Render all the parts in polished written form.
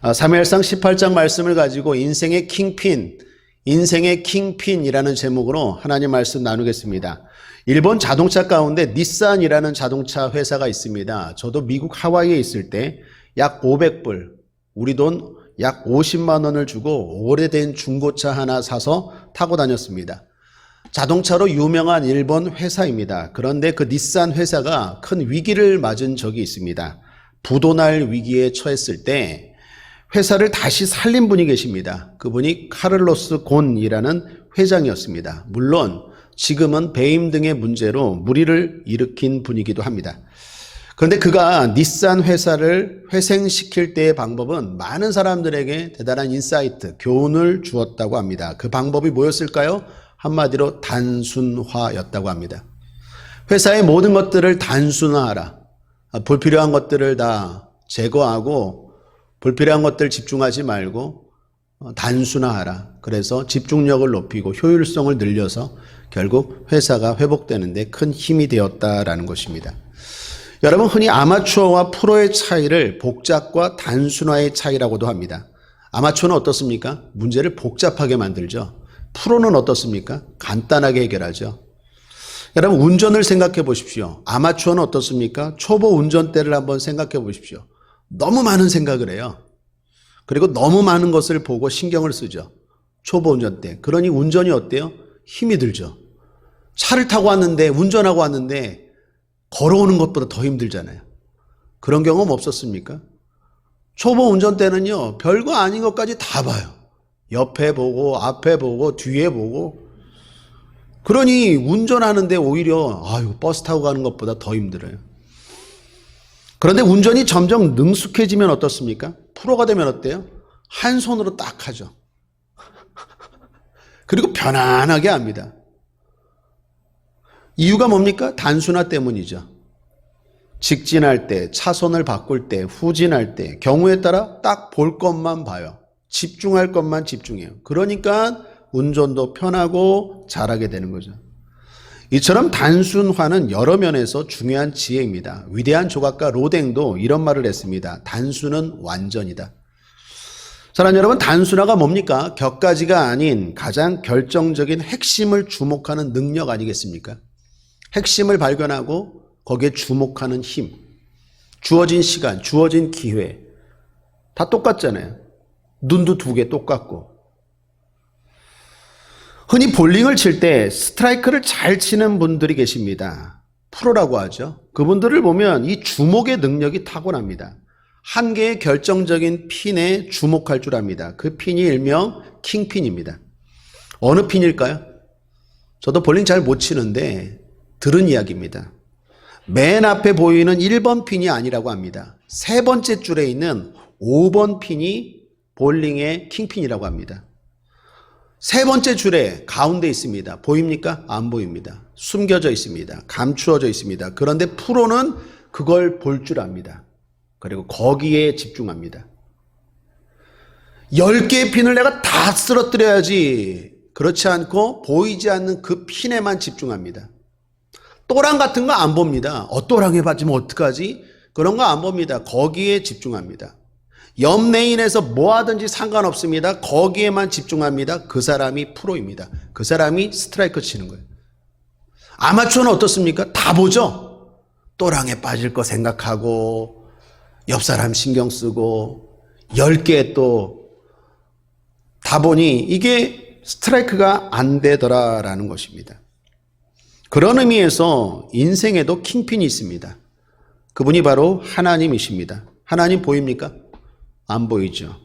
사무엘상 18장 말씀을 가지고 인생의 킹핀이라는 제목으로 하나님 말씀 나누겠습니다. 일본 자동차 가운데 닛산이라는 자동차 회사가 있습니다. 저도 미국 하와이에 있을 때 약 500불, 우리 돈 약 50만 원을 주고 오래된 중고차 하나 사서 타고 다녔습니다. 자동차로 유명한 일본 회사입니다. 그런데 그 닛산 회사가 큰 위기를 맞은 적이 있습니다. 부도날 위기에 처했을 때 회사를 다시 살린 분이 계십니다. 그분이 카를로스 곤이라는 회장이었습니다. 물론 지금은 배임 등의 문제로 물의를 일으킨 분이기도 합니다. 그런데 그가 닛산 회사를 회생시킬 때의 방법은 많은 사람들에게 대단한 인사이트, 교훈을 주었다고 합니다. 그 방법이 뭐였을까요? 한마디로 단순화였다고 합니다. 회사의 모든 것들을 단순화하라. 불필요한 것들을 다 제거하고 불필요한 것들 집중하지 말고 단순화하라. 그래서 집중력을 높이고 효율성을 늘려서 결국 회사가 회복되는 데 큰 힘이 되었다라는 것입니다. 여러분, 흔히 아마추어와 프로의 차이를 복잡과 단순화의 차이라고도 합니다. 아마추어는 어떻습니까? 문제를 복잡하게 만들죠. 프로는 어떻습니까? 간단하게 해결하죠. 여러분, 운전을 생각해 보십시오. 아마추어는 어떻습니까? 초보 운전대를 한번 생각해 보십시오. 너무 많은 생각을 해요. 그리고 너무 많은 것을 보고 신경을 쓰죠. 초보 운전대. 그러니 운전이 어때요? 힘이 들죠. 차를 타고 왔는데, 운전하고 왔는데 걸어오는 것보다 더 힘들잖아요. 그런 경험 없었습니까? 초보 운전대는요, 별거 아닌 것까지 다 봐요. 옆에 보고 앞에 보고 뒤에 보고. 그러니 운전하는데 오히려 버스 타고 가는 것보다 더 힘들어요. 그런데 운전이 점점 능숙해지면 어떻습니까? 프로가 되면 어때요? 한 손으로 딱 하죠. 그리고 편안하게 합니다. 이유가 뭡니까? 단순화 때문이죠. 직진할 때, 차선을 바꿀 때, 후진할 때 경우에 따라 딱 볼 것만 봐요. 집중할 것만 집중해요. 그러니까 운전도 편하고 잘하게 되는 거죠. 이처럼 단순화는 여러 면에서 중요한 지혜입니다. 위대한 조각가 로댕도 이런 말을 했습니다. 단순은 완전이다. 사랑하는 여러분, 단순화가 뭡니까? 격가지가 아닌 가장 결정적인 핵심을 주목하는 능력 아니겠습니까? 핵심을 발견하고 거기에 주목하는 힘, 주어진 시간, 주어진 기회 다 똑같잖아요. 눈도 두 개 똑같고. 흔히 볼링을 칠 때 스트라이크를 잘 치는 분들이 계십니다. 프로라고 하죠. 그분들을 보면 이 주목의 능력이 타고납니다. 한 개의 결정적인 핀에 주목할 줄 압니다. 그 핀이 일명 킹핀입니다. 어느 핀일까요? 저도 볼링 잘 못 치는데 들은 이야기입니다. 맨 앞에 보이는 1번 핀이 아니라고 합니다. 세 번째 줄에 있는 5번 핀이 볼링의 킹핀이라고 합니다. 세 번째 줄에 가운데 있습니다. 보입니까? 안 보입니다. 숨겨져 있습니다. 감추어져 있습니다. 그런데 프로는 그걸 볼 줄 압니다. 그리고 거기에 집중합니다. 10개의 핀을 내가 다 쓰러뜨려야지. 그렇지 않고 보이지 않는 그 핀에만 집중합니다. 또랑 같은 거 안 봅니다. 또랑에 맞으면 어떡하지? 그런 거 안 봅니다. 거기에 집중합니다. 옆 레인에서 뭐 하든지 상관없습니다. 거기에만 집중합니다. 그 사람이 프로입니다. 그 사람이 스트라이크 치는 거예요. 아마추어는 어떻습니까? 다 보죠? 또랑에 빠질 거 생각하고 옆 사람 신경 쓰고 10개 또 다 보니 이게 스트라이크가 안 되더라라는 것입니다. 그런 의미에서 인생에도 킹핀이 있습니다. 그분이 바로 하나님이십니다. 하나님 보입니까? 안 보이죠.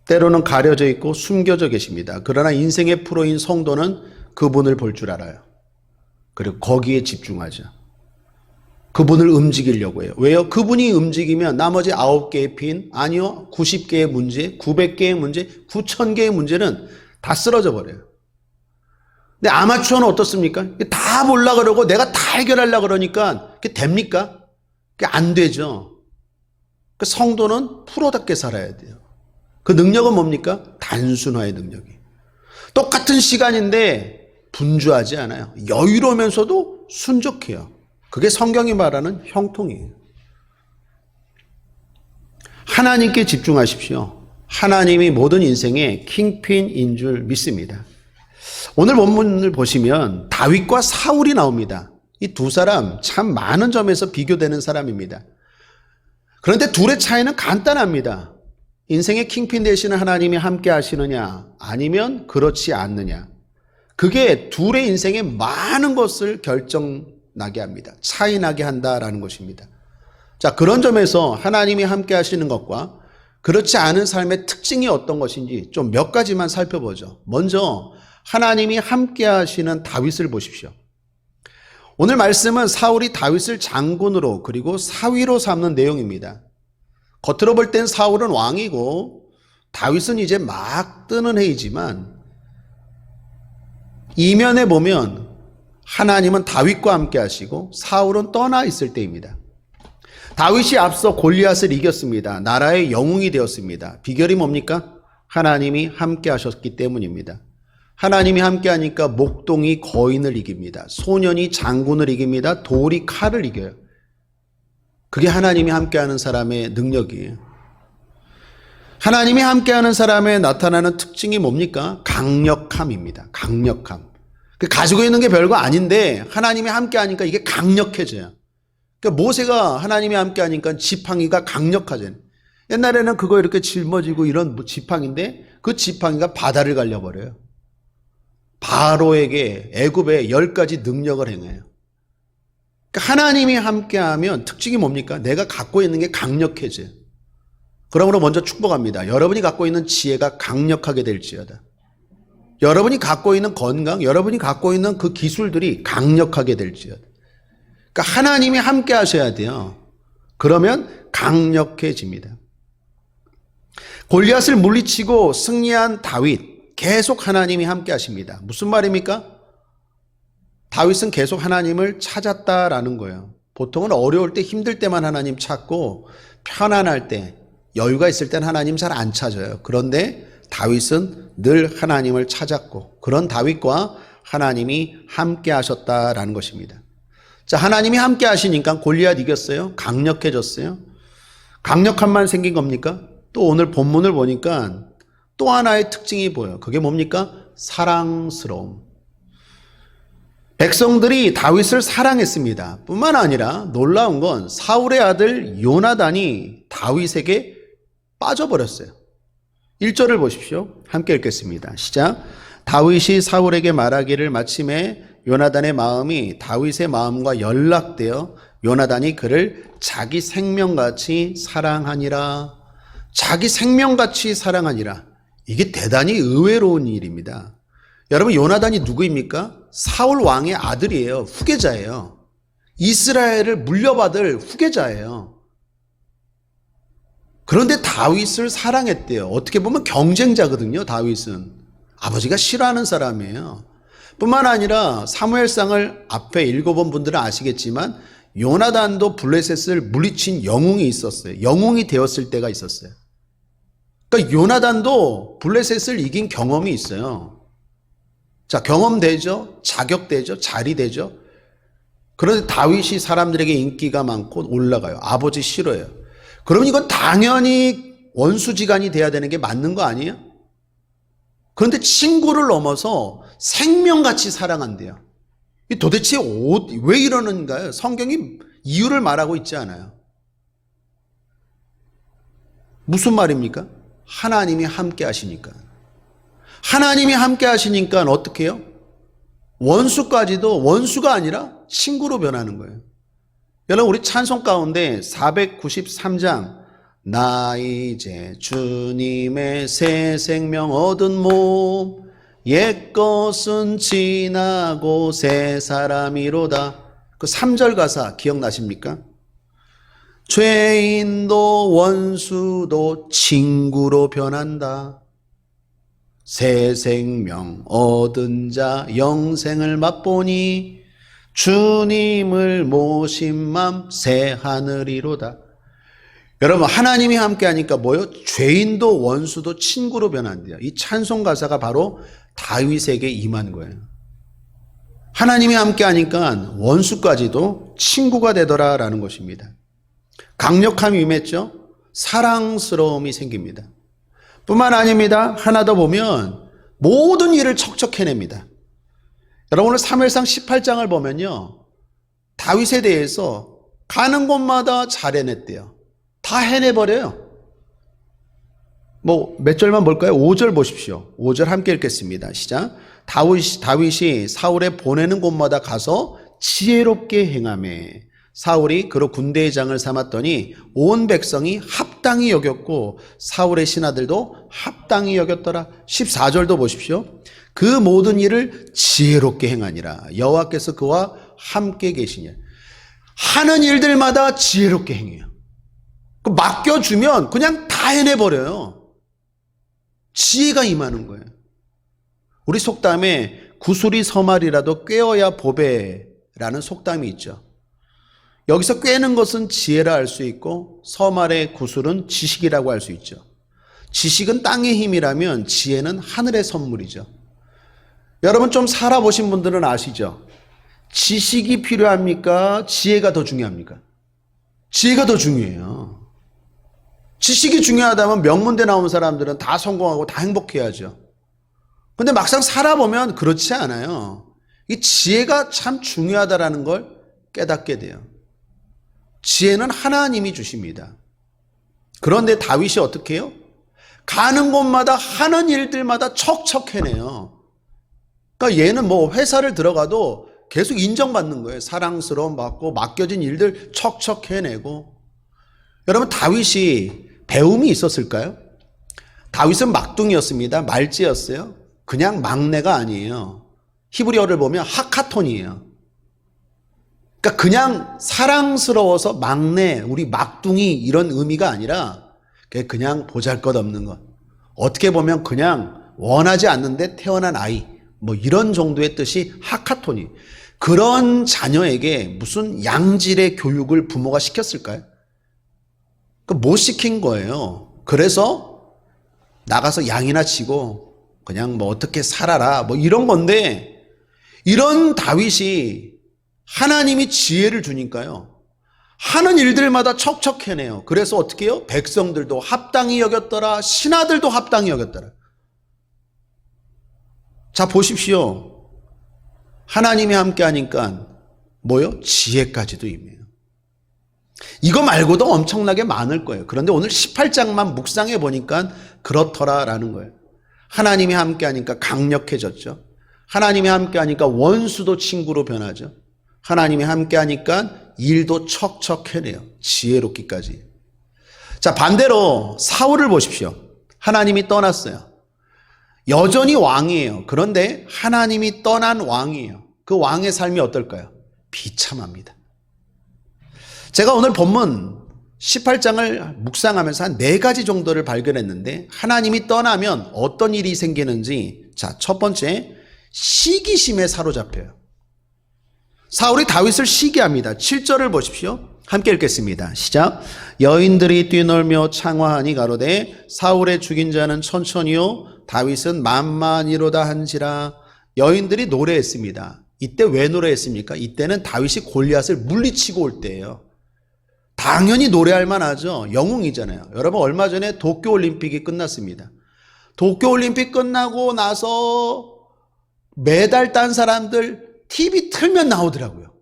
때로는 가려져 있고 숨겨져 계십니다. 그러나 인생의 프로인 성도는 그분을 볼 줄 알아요. 그리고 거기에 집중하죠. 그분을 움직이려고 해요. 왜요? 그분이 움직이면 나머지 9개의 핀, 아니요, 90개의 문제, 900개의 문제, 9000개의 문제는 다 쓰러져 버려요. 근데 아마추어는 어떻습니까? 다 보려고 그러고 내가 다 해결하려고 그러니까 그게 됩니까? 그게 안 되죠. 그 성도는 프로답게 살아야 돼요. 그 능력은 뭡니까? 단순화의 능력이. 똑같은 시간인데 분주하지 않아요. 여유로우면서도 순적해요. 그게 성경이 말하는 형통이에요. 하나님께 집중하십시오. 하나님이 모든 인생의 킹핀인 줄 믿습니다. 오늘 본문을 보시면 다윗과 사울이 나옵니다. 이 두 사람 참 많은 점에서 비교되는 사람입니다. 그런데 둘의 차이는 간단합니다. 인생의 킹핀 되시는 하나님이 함께 하시느냐 아니면 그렇지 않느냐. 그게 둘의 인생에 많은 것을 결정나게 합니다. 차이 나게 한다라는 것입니다. 자, 그런 점에서 하나님이 함께 하시는 것과 그렇지 않은 삶의 특징이 어떤 것인지 좀 몇 가지만 살펴보죠. 먼저 하나님이 함께 하시는 다윗을 보십시오. 오늘 말씀은 사울이 다윗을 장군으로 그리고 사위로 삼는 내용입니다. 겉으로 볼 땐 사울은 왕이고 다윗은 이제 막 뜨는 해이지만 이면에 보면 하나님은 다윗과 함께 하시고 사울은 떠나 있을 때입니다. 다윗이 앞서 골리앗을 이겼습니다. 나라의 영웅이 되었습니다. 비결이 뭡니까? 하나님이 함께 하셨기 때문입니다. 하나님이 함께 하니까 목동이 거인을 이깁니다. 소년이 장군을 이깁니다. 돌이 칼을 이겨요. 그게 하나님이 함께하는 사람의 능력이에요. 하나님이 함께하는 사람에 나타나는 특징이 뭡니까? 강력함입니다. 강력함. 가지고 있는 게 별거 아닌데 하나님이 함께하니까 이게 강력해져요. 그러니까 모세가 하나님이 함께하니까 지팡이가 강력하잖아요. 옛날에는 그거 이렇게 짊어지고 이런 지팡이인데 그 지팡이가 바다를 갈려버려요. 바로에게 애굽에 10가지 능력을 행해요. 그러니까 하나님이 함께하면 특징이 뭡니까? 내가 갖고 있는 게 강력해져요. 그러므로 먼저 축복합니다. 여러분이 갖고 있는 지혜가 강력하게 될지어다. 여러분이 갖고 있는 건강, 여러분이 갖고 있는 그 기술들이 강력하게 될지어다. 그러니까 하나님이 함께 하셔야 돼요. 그러면 강력해집니다. 골리앗을 물리치고 승리한 다윗, 계속 하나님이 함께 하십니다. 무슨 말입니까? 다윗은 계속 하나님을 찾았다라는 거예요. 보통은 어려울 때 힘들 때만 하나님 찾고 편안할 때 여유가 있을 땐 하나님 잘 안 찾아요. 그런데 다윗은 늘 하나님을 찾았고 그런 다윗과 하나님이 함께 하셨다라는 것입니다. 자, 하나님이 함께 하시니까 골리앗 이겼어요. 강력해졌어요. 강력함만 생긴 겁니까? 또 오늘 본문을 보니까 또 하나의 특징이 보여요. 그게 뭡니까? 사랑스러움. 백성들이 다윗을 사랑했습니다. 뿐만 아니라 놀라운 건 사울의 아들 요나단이 다윗에게 빠져버렸어요. 1절을 보십시오. 함께 읽겠습니다. 시작. 다윗이 사울에게 말하기를 마침에 요나단의 마음이 다윗의 마음과 연락되어 요나단이 그를 자기 생명같이 사랑하니라. 자기 생명같이 사랑하니라. 이게 대단히 의외로운 일입니다. 여러분, 요나단이 누구입니까? 사울 왕의 아들이에요. 후계자예요. 이스라엘을 물려받을 후계자예요. 그런데 다윗을 사랑했대요. 어떻게 보면 경쟁자거든요. 다윗은 아버지가 싫어하는 사람이에요. 뿐만 아니라 사무엘상을 앞에 읽어본 분들은 아시겠지만 요나단도 블레셋을 물리친 영웅이 있었어요. 영웅이 되었을 때가 있었어요. 그러니까 요나단도 블레셋을 이긴 경험이 있어요. 자, 경험 되죠? 자격 되죠? 자리 되죠? 그런데 다윗이 사람들에게 인기가 많고 올라가요. 아버지 싫어해요. 그러면 이건 당연히 원수지간이 돼야 되는 게 맞는 거 아니에요? 그런데 친구를 넘어서 생명같이 사랑한대요. 도대체 왜 이러는가요? 성경이 이유를 말하고 있지 않아요. 무슨 말입니까? 하나님이 함께 하시니까. 하나님이 함께 하시니까 어떻게 해요? 원수까지도 원수가 아니라 친구로 변하는 거예요. 여러분, 우리 찬송 가운데 493장 나 이제 주님의 새 생명 얻은 몸 옛것은 지나고 새 사람이로다. 그 3절 가사 기억나십니까? 죄인도 원수도 친구로 변한다. 새 생명 얻은 자 영생을 맛보니 주님을 모신 맘 새 하늘이로다. 여러분, 하나님이 함께 하니까 뭐요? 죄인도 원수도 친구로 변한대요. 이 찬송 가사가 바로 다윗에게 임한 거예요. 하나님이 함께 하니까 원수까지도 친구가 되더라라는 것입니다. 강력함이 임했죠. 사랑스러움이 생깁니다. 뿐만 아닙니다. 하나 더 보면 모든 일을 척척 해냅니다. 여러분 오늘 사무엘상 18장을 보면요. 다윗에 대해서 가는 곳마다 잘 해냈대요. 다 해내버려요. 뭐 몇 절만 볼까요? 5절 보십시오. 5절 함께 읽겠습니다. 시작. 다윗이 사울의 보내는 곳마다 가서 지혜롭게 행하매 사울이 그로 군대의 장을 삼았더니 온 백성이 합당히 여겼고 사울의 신하들도 합당히 여겼더라. 14절도 보십시오. 그 모든 일을 지혜롭게 행하니라. 여호와께서 그와 함께 계시니. 하는 일들마다 지혜롭게 행해요. 맡겨주면 그냥 다 해내버려요. 지혜가 임하는 거예요. 우리 속담에 구슬이 서말이라도 꿰어야 보배라는 속담이 있죠. 여기서 꿰는 것은 지혜라 할 수 있고 서말의 구슬은 지식이라고 할 수 있죠. 지식은 땅의 힘이라면 지혜는 하늘의 선물이죠. 여러분 좀 살아보신 분들은 아시죠? 지식이 필요합니까? 지혜가 더 중요합니까? 지혜가 더 중요해요. 지식이 중요하다면 명문대 나온 사람들은 다 성공하고 다 행복해야죠. 근데 막상 살아보면 그렇지 않아요. 이 지혜가 참 중요하다라는 걸 깨닫게 돼요. 지혜는 하나님이 주십니다. 그런데 다윗이 어떻게 해요? 가는 곳마다 하는 일들마다 척척 해내요. 그러니까 얘는 뭐 회사를 들어가도 계속 인정받는 거예요. 사랑스러움 받고 맡겨진 일들 척척 해내고. 여러분 다윗이 배움이 있었을까요? 다윗은 막둥이였습니다. 말지였어요. 그냥 막내가 아니에요. 히브리어를 보면 하카톤이에요. 그러니까 그냥 사랑스러워서 막내, 우리 막둥이 이런 의미가 아니라 그냥 보잘것없는 것. 어떻게 보면 그냥 원하지 않는데 태어난 아이. 뭐 이런 정도의 뜻이 하카톤이. 그런 자녀에게 무슨 양질의 교육을 부모가 시켰을까요? 못 시킨 거예요. 그래서 나가서 양이나 치고 그냥 뭐 어떻게 살아라 뭐 이런 건데, 이런 다윗이 하나님이 지혜를 주니까요. 하는 일들마다 척척 해내요. 그래서 어떻게 해요? 백성들도 합당히 여겼더라. 신하들도 합당히 여겼더라. 자 보십시오. 하나님이 함께 하니까 뭐요? 지혜까지도 임해요. 이거 말고도 엄청나게 많을 거예요. 그런데 오늘 18장만 묵상해 보니까 그렇더라라는 거예요. 하나님이 함께 하니까 강력해졌죠. 하나님이 함께 하니까 원수도 친구로 변하죠. 하나님이 함께 하니까 일도 척척 해내요. 지혜롭기까지. 자 반대로 사울을 보십시오. 하나님이 떠났어요. 여전히 왕이에요. 그런데 하나님이 떠난 왕이에요. 그 왕의 삶이 어떨까요? 비참합니다. 제가 오늘 본문 18장을 묵상하면서 한 4가지 정도를 발견했는데, 하나님이 떠나면 어떤 일이 생기는지, 자, 첫 번째, 시기심에 사로잡혀요. 사울이 다윗을 시기합니다. 7절을 보십시오. 함께 읽겠습니다. 시작. 여인들이 뛰놀며 창화하니 가로되 사울의 죽인 자는 천천히요 다윗은 만만이로다 한지라. 여인들이 노래했습니다. 이때 왜 노래했습니까? 이때는 다윗이 골리앗을 물리치고 올 때예요. 당연히 노래할 만하죠. 영웅이잖아요. 여러분 얼마 전에 도쿄올림픽이 끝났습니다. 도쿄올림픽 끝나고 나서 메달 딴 사람들 TV 틀면 나오더라고요.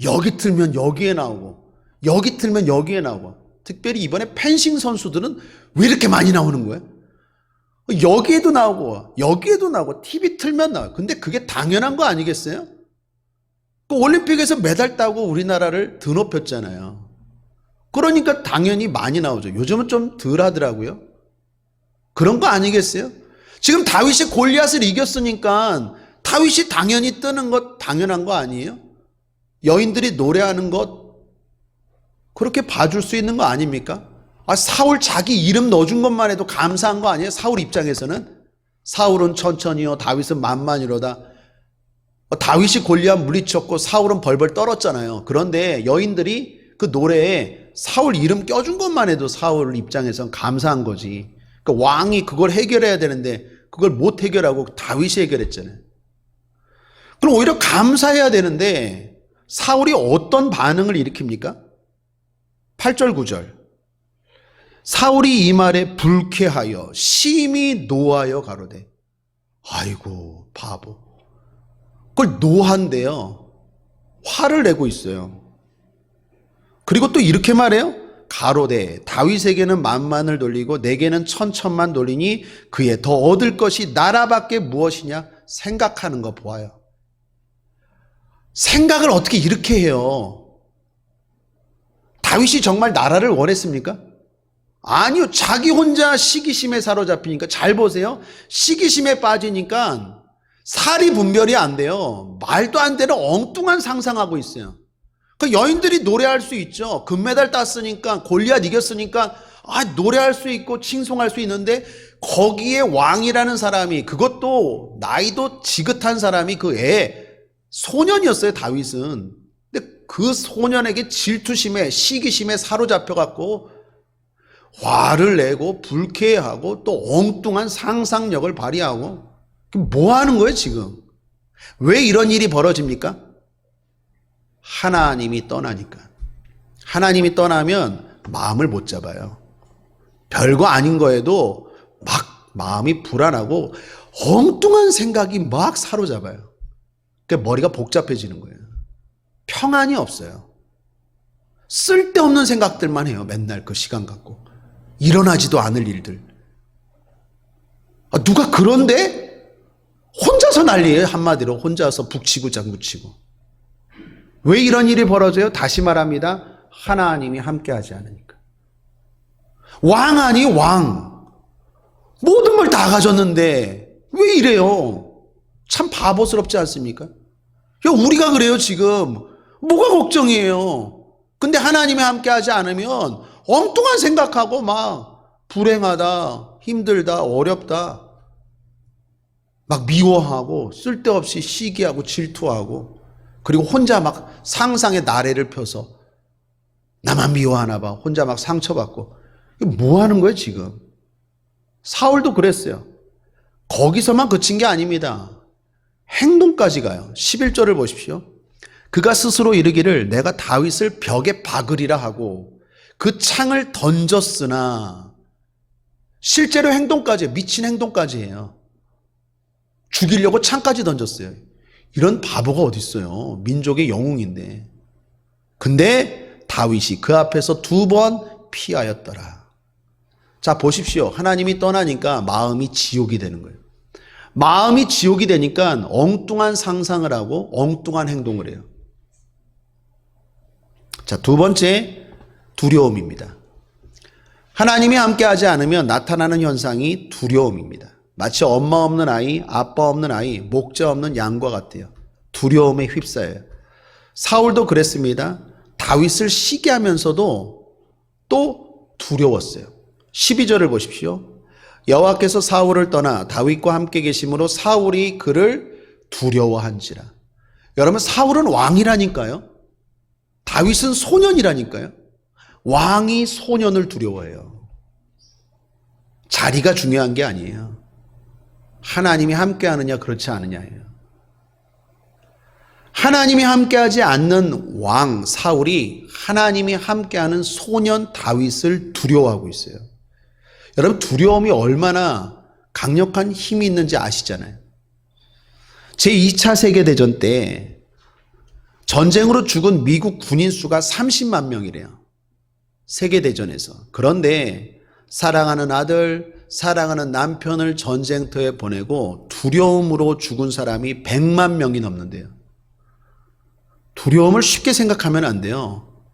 여기 틀면 여기에 나오고 여기 틀면 여기에 나오고. 특별히 이번에 펜싱 선수들은 왜 이렇게 많이 나오는 거예요? 여기에도 나오고 여기에도 나오고 TV 틀면 나와요. 근데 그게 당연한 거 아니겠어요? 그 올림픽에서 메달 따고 우리나라를 드높였잖아요. 그러니까 당연히 많이 나오죠. 요즘은 좀 덜 하더라고요. 그런 거 아니겠어요? 지금 다윗이 골리앗을 이겼으니까 다윗이 당연히 뜨는 것 당연한 거 아니에요? 여인들이 노래하는 것 그렇게 봐줄 수 있는 거 아닙니까? 사울 자기 이름 넣어준 것만 해도 감사한 거 아니에요? 사울 입장에서는. 사울은 천천히요 다윗은 만만이로다. 다윗이 골리앗 물리쳤고 사울은 벌벌 떨었잖아요. 그런데 여인들이 그 노래에 사울 이름 껴준 것만 해도 사울 입장에선 감사한 거지. 그러니까 왕이 그걸 해결해야 되는데 그걸 못 해결하고 다윗이 해결했잖아요. 그럼 오히려 감사해야 되는데 사울이 어떤 반응을 일으킵니까? 8절 9절. 사울이 이 말에 불쾌하여 심히 노하여 가로되. 아이고 바보. 그걸 노한데요. 화를 내고 있어요. 그리고 또 이렇게 말해요. 가로되 다윗에게는 만만을 돌리고 내게는 천천만 돌리니 그에 더 얻을 것이 나라밖에 무엇이냐. 생각하는 거 보아요. 생각을 어떻게 이렇게 해요? 다윗이 정말 나라를 원했습니까? 아니요. 자기 혼자 시기심에 사로잡히니까. 잘 보세요. 시기심에 빠지니까 살이 분별이 안 돼요. 말도 안 되는 엉뚱한 상상하고 있어요. 그 여인들이 노래할 수 있죠. 금메달 땄으니까, 골리앗 이겼으니까 노래할 수 있고 칭송할 수 있는데, 거기에 왕이라는 사람이, 그것도 나이도 지긋한 사람이 그 소년이었어요. 다윗은. 근데 그 소년에게 질투심에 시기심에 사로잡혀갖고 화를 내고 불쾌해하고 또 엉뚱한 상상력을 발휘하고. 뭐 하는 거예요 지금? 왜 이런 일이 벌어집니까? 하나님이 떠나니까. 하나님이 떠나면 마음을 못 잡아요. 별거 아닌 거에도 막 마음이 불안하고 엉뚱한 생각이 막 사로잡아요. 그러니까 머리가 복잡해지는 거예요. 평안이 없어요. 쓸데없는 생각들만 해요. 맨날 그 시간 갖고. 일어나지도 않을 일들. 누가 그런데 혼자서 난리예요. 한마디로 혼자서 북치고 장구치고. 왜 이런 일이 벌어져요? 다시 말합니다. 하나님이 함께하지 않으니까. 왕 아니 왕. 모든 걸 다 가졌는데 왜 이래요? 참 바보스럽지 않습니까? 야, 우리가 그래요 지금. 뭐가 걱정이에요? 근데 하나님이 함께하지 않으면 엉뚱한 생각하고 막 불행하다, 힘들다, 어렵다, 막 미워하고 쓸데없이 시기하고 질투하고, 그리고 혼자 막 상상의 나래를 펴서 나만 미워하나 봐. 혼자 막 상처받고. 뭐 하는 거예요 지금? 사울도 그랬어요. 거기서만 그친 게 아닙니다. 행동까지 가요. 11절을 보십시오. 그가 스스로 이르기를 내가 다윗을 벽에 박으리라 하고 그 창을 던졌으나, 실제로 행동까지, 미친 행동까지 해요. 죽이려고 창까지 던졌어요. 이런 바보가 어디 있어요? 민족의 영웅인데. 근데 다윗이 그 앞에서 2번 피하였더라. 자, 보십시오. 하나님이 떠나니까 마음이 지옥이 되는 거예요. 마음이 지옥이 되니까 엉뚱한 상상을 하고 엉뚱한 행동을 해요. 자, 2번째, 두려움입니다. 하나님이 함께하지 않으면 나타나는 현상이 두려움입니다. 마치 엄마 없는 아이, 아빠 없는 아이, 목자 없는 양과 같아요. 두려움에 휩싸여요. 사울도 그랬습니다. 다윗을 시기하면서도 또 두려웠어요. 12절을 보십시오. 여호와께서 사울을 떠나 다윗과 함께 계심으로 사울이 그를 두려워한지라. 여러분, 사울은 왕이라니까요. 다윗은 소년이라니까요. 왕이 소년을 두려워해요. 자리가 중요한 게 아니에요. 하나님이 함께하느냐 그렇지 않느냐예요. 하나님이 함께하지 않는 왕 사울이 하나님이 함께하는 소년 다윗을 두려워하고 있어요. 여러분, 두려움이 얼마나 강력한 힘이 있는지 아시잖아요. 제2차 세계대전 때 전쟁으로 죽은 미국 군인 수가 30만 명이래요. 세계대전에서. 그런데 사랑하는 아들, 사랑하는 남편을 전쟁터에 보내고 두려움으로 죽은 사람이 100만 명이 넘는데요. 두려움을 쉽게 생각하면 안 돼요.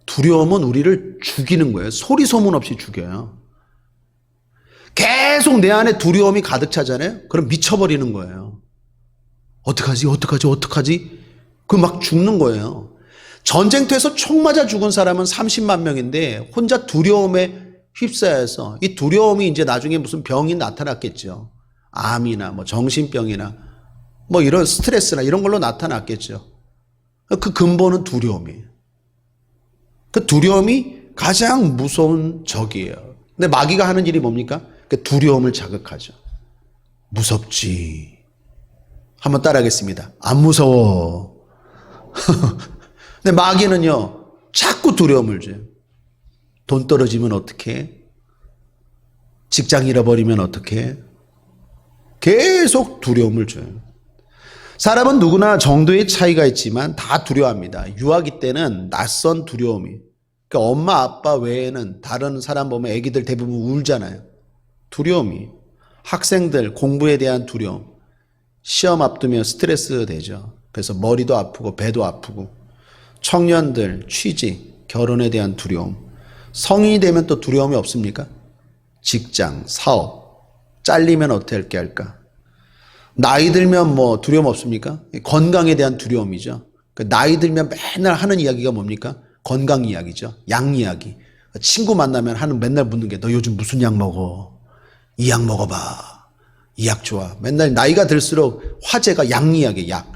두려움은 우리를 죽이는 거예요. 소리 소문 없이 죽여요. 계속 내 안에 두려움이 가득 차잖아요. 그럼 미쳐버리는 거예요. 어떡하지? 그 막 죽는 거예요. 전쟁터에서 총 맞아 죽은 사람은 30만 명인데 혼자 두려움에 휩싸여서, 이 두려움이 이제 나중에 무슨 병이 나타났겠죠. 암이나 뭐 정신병이나 뭐 이런 스트레스나 이런 걸로 나타났겠죠. 그 근본은 두려움이에요. 그 두려움이 가장 무서운 적이에요. 근데 마귀가 하는 일이 뭡니까? 그 두려움을 자극하죠. 무섭지. 한번 따라하겠습니다. 안 무서워. 근데 마귀는요, 자꾸 두려움을 줘요. 돈 떨어지면 어떡해? 직장 잃어버리면 어떻게? 계속 두려움을 줘요. 사람은 누구나 정도의 차이가 있지만 다 두려워합니다. 유아기 때는 낯선 두려움이. 그러니까 엄마 아빠 외에는 다른 사람 보면 애기들 대부분 울잖아요. 두려움이. 학생들 공부에 대한 두려움. 시험 앞두면 스트레스 되죠. 그래서 머리도 아프고 배도 아프고. 청년들 취직, 결혼에 대한 두려움. 성인이 되면 또 두려움이 없습니까? 직장, 사업, 잘리면 어떻게 할까? 나이 들면 뭐 두려움 없습니까? 건강에 대한 두려움이죠. 나이 들면 맨날 하는 이야기가 뭡니까? 건강 이야기죠. 약 이야기. 친구 만나면 하는 맨날 묻는 게 너 요즘 무슨 약 먹어? 이 약 먹어봐. 이 약 좋아. 맨날 나이가 들수록 화제가 약 이야기, 약.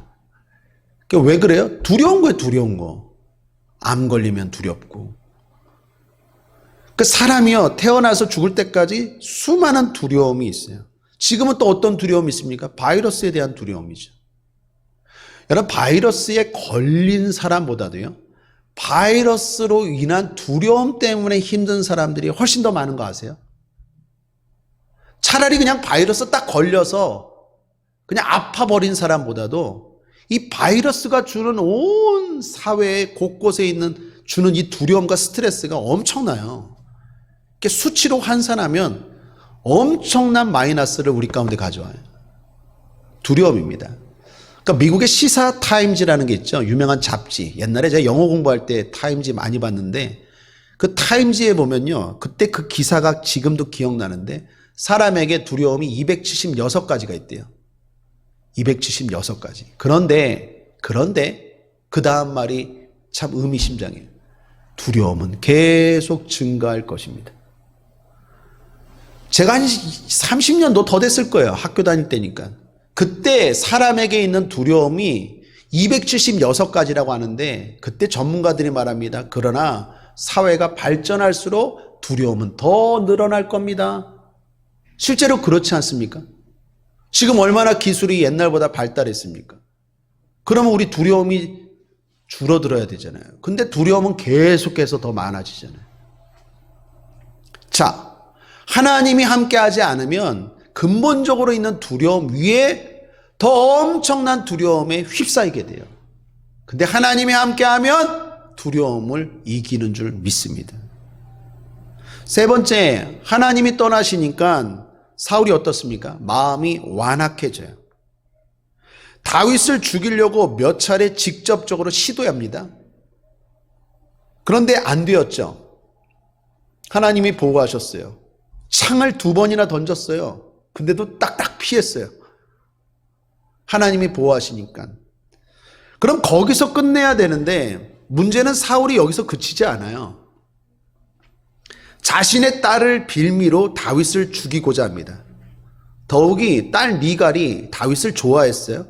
왜 그래요? 두려운 거예요, 두려운 거. 암 걸리면 두렵고. 그 사람이요, 태어나서 죽을 때까지 수많은 두려움이 있어요. 지금은 또 어떤 두려움이 있습니까? 바이러스에 대한 두려움이죠. 여러분, 바이러스에 걸린 사람보다도요, 바이러스로 인한 두려움 때문에 힘든 사람들이 훨씬 더 많은 거 아세요? 차라리 그냥 바이러스 딱 걸려서 그냥 아파버린 사람보다도 이 바이러스가 주는 온 사회 곳곳에 있는 주는 이 두려움과 스트레스가 엄청나요. 이렇게 수치로 환산하면 엄청난 마이너스를 우리 가운데 가져와요. 두려움입니다. 그러니까 미국의 시사 타임즈라는 게 있죠. 유명한 잡지. 옛날에 제가 영어 공부할 때 타임즈 많이 봤는데 그 타임즈에 보면요. 그때 그 기사가 지금도 기억나는데 사람에게 두려움이 276가지가 있대요. 276가지. 그런데 그 다음 말이 참 의미심장해요. 두려움은 계속 증가할 것입니다. 제가 한 30년도 더 됐을 거예요. 학교 다닐 때니까. 그때 사람에게 있는 두려움이 276가지라고 하는데 그때 전문가들이 말합니다. 그러나 사회가 발전할수록 두려움은 더 늘어날 겁니다. 실제로 그렇지 않습니까? 지금 얼마나 기술이 옛날보다 발달했습니까? 그러면 우리 두려움이 줄어들어야 되잖아요. 근데 두려움은 계속해서 더 많아지잖아요. 자, 하나님이 함께하지 않으면 근본적으로 있는 두려움 위에 더 엄청난 두려움에 휩싸이게 돼요. 근데 하나님이 함께하면 두려움을 이기는 줄 믿습니다. 세 번째, 하나님이 떠나시니까 사울이 어떻습니까? 마음이 완악해져요. 다윗을 죽이려고 몇 차례 직접적으로 시도합니다. 그런데 안 되었죠. 하나님이 보호하셨어요. 창을 2번이나 던졌어요. 근데도 딱딱 피했어요. 하나님이 보호하시니까. 그럼 거기서 끝내야 되는데 문제는 사울이 여기서 그치지 않아요. 자신의 딸을 빌미로 다윗을 죽이고자 합니다. 더욱이 딸 미갈이 다윗을 좋아했어요.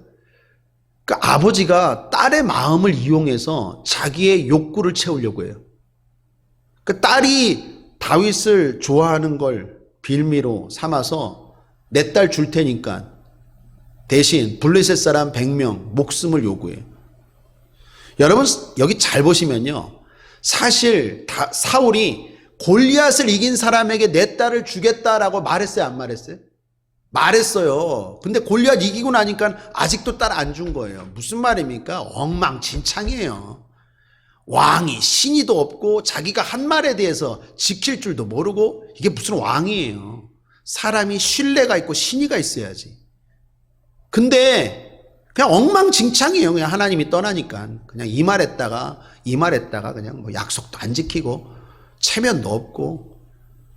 그 아버지가 딸의 마음을 이용해서 자기의 욕구를 채우려고 해요. 그 딸이 다윗을 좋아하는 걸 빌미로 삼아서 내 딸 줄 테니까 대신 블레셋 사람 100명 목숨을 요구해요. 여러분 여기 잘 보시면요. 사실 사울이 골리앗을 이긴 사람에게 내 딸을 주겠다라고 말했어요? 안 말했어요? 말했어요. 근데 골리앗 이기고 나니까 아직도 딸 안 준 거예요. 무슨 말입니까? 엉망진창이에요. 왕이 신의도 없고 자기가 한 말에 대해서 지킬 줄도 모르고 이게 무슨 왕이에요. 사람이 신뢰가 있고 신의가 있어야지. 근데 그냥 엉망진창이에요. 그냥 하나님이 떠나니까 그냥 이 말했다가 그냥 뭐 약속도 안 지키고 체면도 없고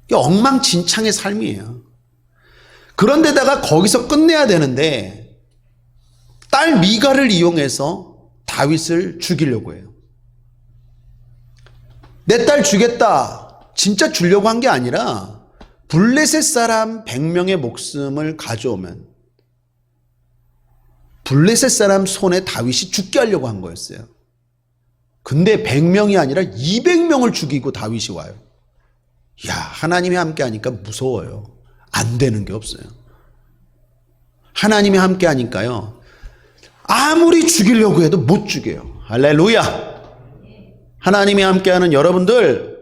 이게 엉망진창의 삶이에요. 그런데다가 거기서 끝내야 되는데 딸 미갈을 이용해서 다윗을 죽이려고 해요. 내 딸 주겠다. 진짜 주려고 한 게 아니라 블레셋 사람 100명의 목숨을 가져오면 블레셋 사람 손에 다윗이 죽게 하려고 한 거였어요. 근데 100명이 아니라 200명을 죽이고 다윗이 와요. 야, 하나님이 함께 하니까 무서워요. 안 되는 게 없어요. 하나님이 함께 하니까요. 아무리 죽이려고 해도 못 죽여요. 할렐루야. 하나님이 함께하는 여러분들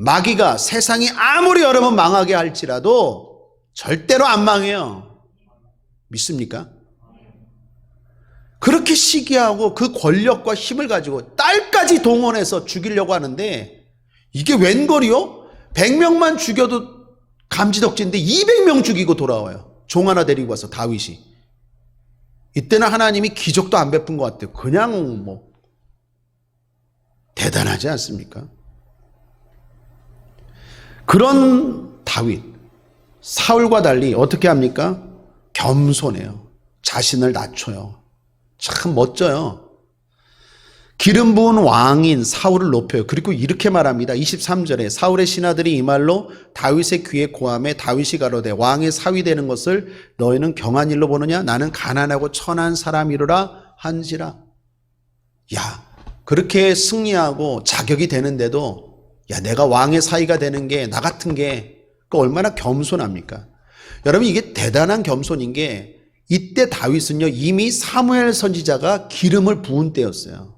마귀가 세상이 아무리 여러분 망하게 할지라도 절대로 안 망해요. 믿습니까? 그렇게 시기하고 그 권력과 힘을 가지고 딸까지 동원해서 죽이려고 하는데 이게 웬걸이요? 100명만 죽여도 감지덕지인데 200명 죽이고 돌아와요. 종 하나 데리고 와서 다윗이. 이때는 하나님이 기적도 안 베푼 것 같아요. 그냥 뭐 대단하지 않습니까? 그런 다윗, 사울과 달리 어떻게 합니까? 겸손해요. 자신을 낮춰요. 참 멋져요. 기름 부은 왕인 사울을 높여요. 그리고 이렇게 말합니다. 23절에 사울의 신하들이 이 말로 다윗의 귀에 고함해 다윗이 가로되 왕의 사위 되는 것을 너희는 경한 일로 보느냐? 나는 가난하고 천한 사람이로라 한지라. 야, 그렇게 승리하고 자격이 되는데도 야, 내가 왕의 사위가 되는 게 나 같은 게 그 얼마나 겸손합니까? 여러분, 이게 대단한 겸손인 게 이때 다윗은요 이미 사무엘 선지자가 기름을 부은 때였어요.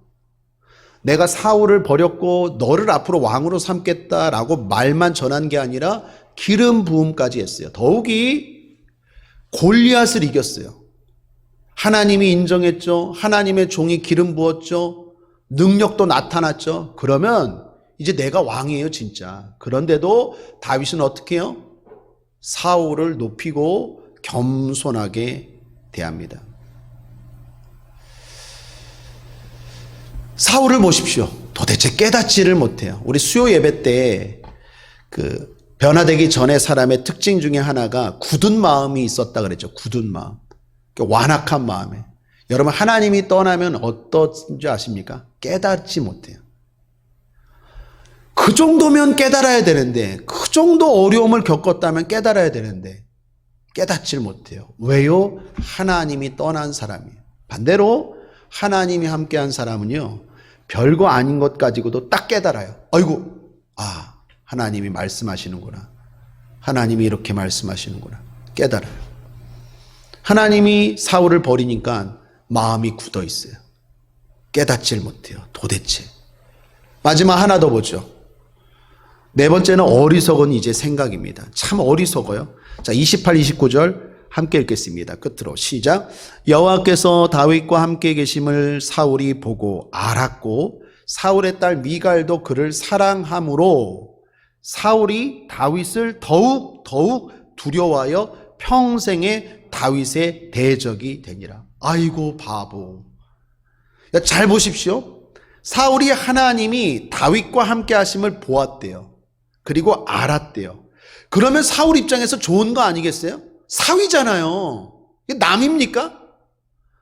내가 사울을 버렸고 너를 앞으로 왕으로 삼겠다라고 말만 전한 게 아니라 기름 부음까지 했어요. 더욱이 골리앗을 이겼어요. 하나님이 인정했죠. 하나님의 종이 기름 부었죠. 능력도 나타났죠. 그러면 이제 내가 왕이에요 진짜. 그런데도 다윗은 어떻게 해요? 사울을 높이고 겸손하게 대합니다. 사울을 보십시오. 도대체 깨닫지를 못해요. 우리 수요 예배 때 그 변화되기 전에 사람의 특징 중에 하나가 굳은 마음이 있었다 그랬죠. 굳은 마음. 완악한 마음에. 여러분, 하나님이 떠나면 어떤지 아십니까? 깨닫지 못해요. 그 정도면 깨달아야 되는데, 그 정도 어려움을 겪었다면 깨달아야 되는데 깨닫질 못해요. 왜요? 하나님이 떠난 사람이에요. 반대로 하나님이 함께한 사람은요 별거 아닌 것 가지고도 딱 깨달아요. 아이고, 하나님이 말씀하시는구나. 하나님이 이렇게 말씀하시는구나. 깨달아요. 하나님이 사울을 버리니까 마음이 굳어 있어요. 깨닫질 못해요. 도대체. 마지막 하나 더 보죠. 네 번째는 어리석은 이제 생각입니다. 참 어리석어요. 자, 28, 29절 함께 읽겠습니다. 끝으로 시작. 여호와께서 다윗과 함께 계심을 사울이 보고 알았고 사울의 딸 미갈도 그를 사랑함으로 사울이 다윗을 더욱 두려워하여 평생에 다윗의 대적이 되니라. 아이고 바보. 잘 보십시오. 사울이 하나님이 다윗과 함께 하심을 보았대요. 그리고 알았대요. 그러면 사울 입장에서 좋은 거 아니겠어요? 사위잖아요. 이게 남입니까?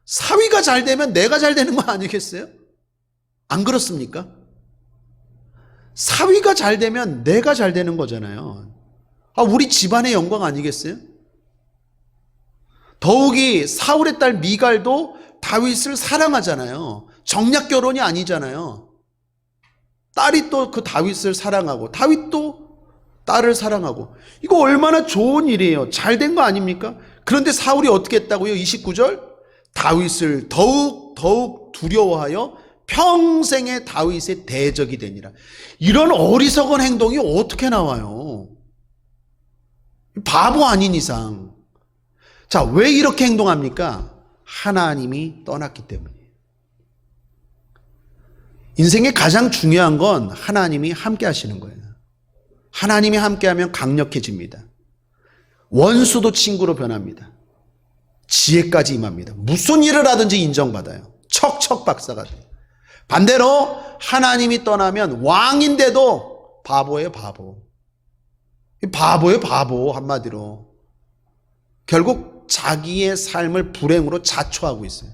사위가 잘 되면 내가 잘 되는 거 아니겠어요? 안 그렇습니까? 사위가 잘 되면 내가 잘 되는 거잖아요. 우리 집안의 영광 아니겠어요? 더욱이 사울의 딸 미갈도 다윗을 사랑하잖아요. 정략 결혼이 아니잖아요. 딸이 또 그 다윗을 사랑하고 다윗도 딸을 사랑하고, 이거 얼마나 좋은 일이에요. 잘 된 거 아닙니까? 그런데 사울이 어떻게 했다고요? 29절 다윗을 더욱 두려워하여 평생에 다윗의 대적이 되니라. 이런 어리석은 행동이 어떻게 나와요? 바보 아닌 이상. 자, 왜 이렇게 행동합니까? 하나님이 떠났기 때문이에요. 인생의 가장 중요한 건 하나님이 함께 하시는 거예요. 하나님이 함께하면 강력해집니다. 원수도 친구로 변합니다. 지혜까지 임합니다. 무슨 일을 하든지 인정받아요. 척척 박사가 돼요. 반대로 하나님이 떠나면 왕인데도 바보예요, 바보. 바보예요, 바보. 한마디로. 결국 자기의 삶을 불행으로 자초하고 있어요.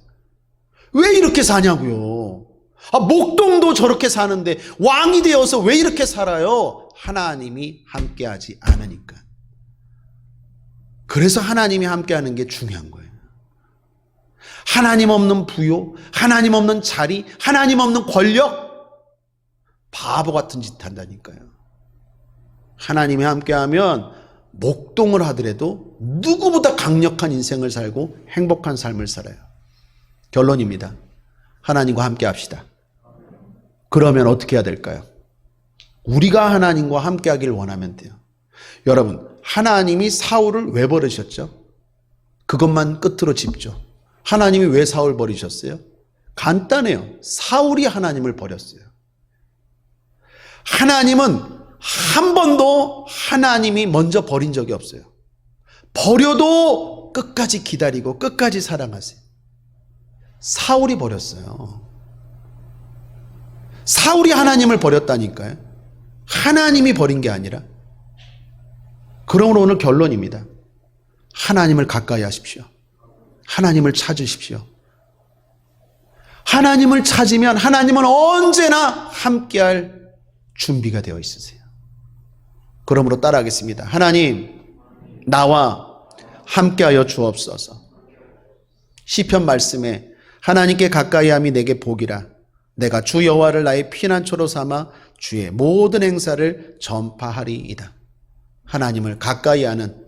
왜 이렇게 사냐고요? 목동도 저렇게 사는데 왕이 되어서 왜 이렇게 살아요? 하나님이 함께하지 않으니까. 그래서 하나님이 함께하는 게 중요한 거예요. 하나님 없는 부요, 하나님 없는 자리, 하나님 없는 권력, 바보 같은 짓 한다니까요. 하나님이 함께하면 목동을 하더라도 누구보다 강력한 인생을 살고 행복한 삶을 살아요. 결론입니다. 하나님과 함께 합시다. 그러면 어떻게 해야 될까요? 우리가 하나님과 함께 하길 원하면 돼요. 여러분, 하나님이 사울을 왜 버리셨죠? 그것만 끝으로 짚죠. 하나님이 왜 사울 버리셨어요? 간단해요. 사울이 하나님을 버렸어요. 하나님은 한 번도 하나님이 먼저 버린 적이 없어요. 버려도 끝까지 기다리고 끝까지 사랑하세요. 사울이 버렸어요. 사울이 하나님을 버렸다니까요. 하나님이 버린 게 아니라. 그러므로 오늘 결론입니다. 하나님을 가까이 하십시오. 하나님을 찾으십시오. 하나님을 찾으면 하나님은 언제나 함께할 준비가 되어 있으세요. 그러므로 따라하겠습니다. 하나님, 나와 함께하여 주옵소서. 시편 말씀에 하나님께 가까이함이 내게 복이라. 내가 주 여호와를 나의 피난처로 삼아 주의 모든 행사를 전파하리이다. 하나님을 가까이하는,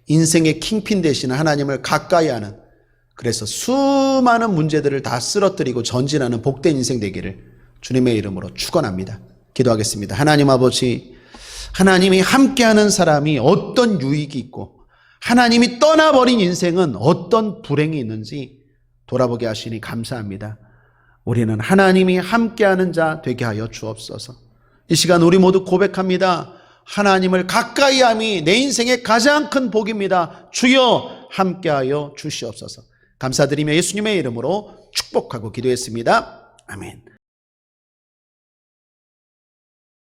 인생의 킹핀 되시는 하나님을 가까이하는, 그래서 수많은 문제들을 다 쓰러뜨리고 전진하는 복된 인생 되기를 주님의 이름으로 축원합니다. 기도하겠습니다. 하나님 아버지, 하나님이 함께하는 사람이 어떤 유익이 있고 하나님이 떠나버린 인생은 어떤 불행이 있는지 돌아보게 하시니 감사합니다. 우리는 하나님이 함께하는 자 되게 하여 주옵소서. 이 시간 우리 모두 고백합니다. 하나님을 가까이함이 내 인생의 가장 큰 복입니다. 주여 함께하여 주시옵소서. 감사드리며 예수님의 이름으로 축복하고 기도했습니다. 아멘.